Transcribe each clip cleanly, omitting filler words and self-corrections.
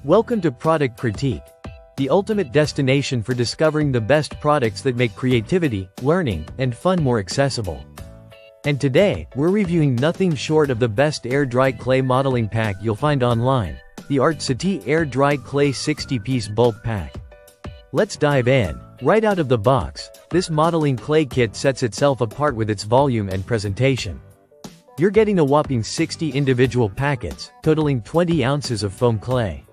Welcome to Product Critique, the ultimate destination for discovering the best products that make creativity, learning, and fun more accessible. And today, we're reviewing nothing short of the best air-dry clay modeling pack you'll find online, the Artsity Air-Dry Clay 60-piece bulk pack. Let's dive in. Right out of the box, this modeling clay kit sets itself apart with its volume and presentation. You're getting a whopping 60 individual packets, totaling 20 ounces of foam clay.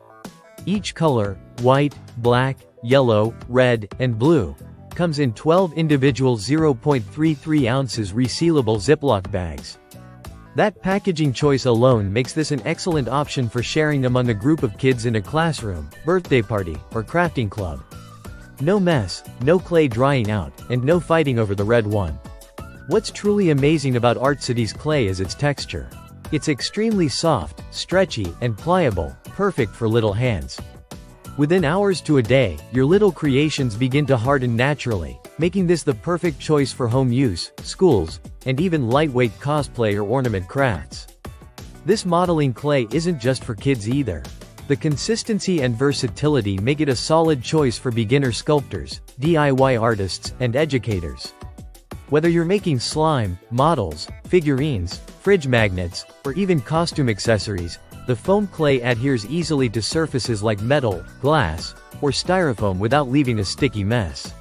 Each color, white, black, yellow, red, and blue, comes in 12 individual 0.33 ounces resealable Ziploc bags. That packaging choice alone makes this an excellent option for sharing among a group of kids in a classroom, birthday party, or crafting club. No mess, no clay drying out, and no fighting over the red one. What's truly amazing about Artsity's clay is its texture. It's extremely soft, stretchy, and pliable, perfect for little hands. Within hours to a day, your little creations begin to harden naturally, making this the perfect choice for home use, schools, and even lightweight cosplay or ornament crafts. This modeling clay isn't just for kids either. The consistency and versatility make it a solid choice for beginner sculptors, DIY artists, and educators. Whether you're making slime, models, figurines, fridge magnets, or even costume accessories, the foam clay adheres easily to surfaces like metal, glass, or styrofoam without leaving a sticky mess.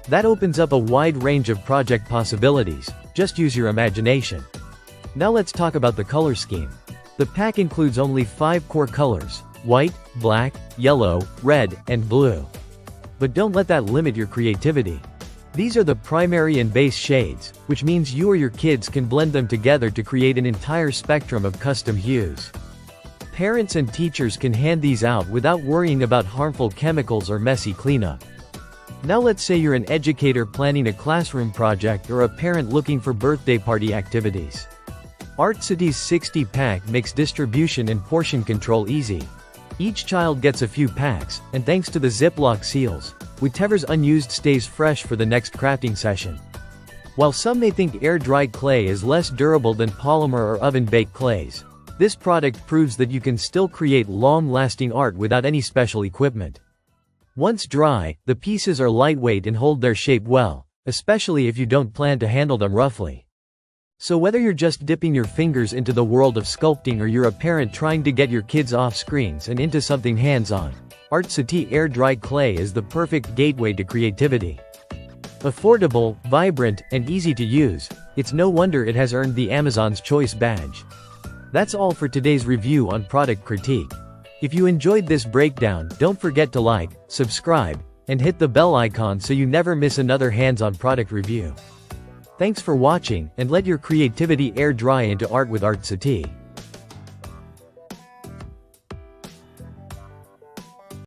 That opens up a wide range of project possibilities. Just use your imagination. Now let's talk about the color scheme. The pack includes only 5 core colors: white, black, yellow, red, and blue. But don't let that limit your creativity. These are the primary and base shades, which means you or your kids can blend them together to create an entire spectrum of custom hues. Parents and teachers can hand these out without worrying about harmful chemicals or messy cleanup. Now let's say you're an educator planning a classroom project or a parent looking for birthday party activities. Artsity's 60-pack makes distribution and portion control easy. Each child gets a few packs, and thanks to the Ziploc seals, whatever's unused stays fresh for the next crafting session. While some may think air-dried clay is less durable than polymer or oven-baked clays, this product proves that you can still create long-lasting art without any special equipment. Once dry, the pieces are lightweight and hold their shape well, especially if you don't plan to handle them roughly. So whether you're just dipping your fingers into the world of sculpting or you're a parent trying to get your kids off screens and into something hands-on, Artsity Air-Dry Clay is the perfect gateway to creativity. Affordable, vibrant, and easy to use, it's no wonder it has earned the Amazon's Choice badge. That's all for today's review on Product Critique. If you enjoyed this breakdown, don't forget to like, subscribe, and hit the bell icon so you never miss another hands-on product review. Thanks for watching, and let your creativity air dry into art with Artsity.